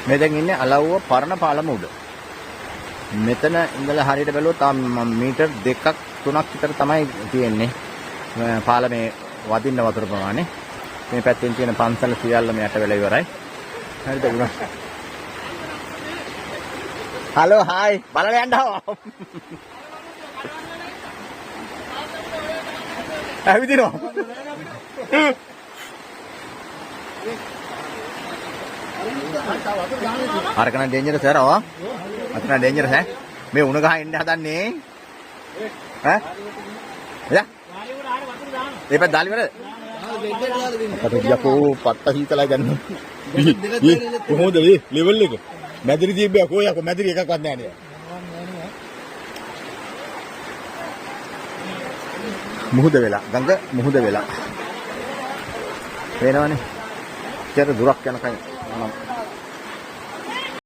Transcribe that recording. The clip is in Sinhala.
මේ දැන් ඉන්නේ අලව්ව පරණ පාලම උඩ. මෙතන ඉඳලා හරියට බැලුවොත් මීටර් 2ක් 3ක් විතර තමයි තියෙන්නේ. පාලමේ වදින්න වතුර ප්‍රමාණය. මේ පැත්තෙන් තියෙන පන්සල සියල්ලම යට වෙලා ඉවරයි. හරිද? හලෝ හායි බලලා යන්න හෝ. ඇවිදිනවා. අරකන ඩේන්ජරස් ආරවා. අතන ඩේන්ජරස් ඈ. මේ උණ ගහ එන්න හදන්නේ. ඈ? යා. ඒ පැත්ත දාලි වල. අත ගියකෝ පත්ත හීතලා ගන්න. කොහොමද මේ ලෙවල් එක? මැදිරි තිබ්බා කො යකෝ මැදිරි එකක්වත් නැහැ නේ. මුහුද වෙලා ගඟ මුහුද වෙලා. වෙනවනේ. චර දුරක් යනකම්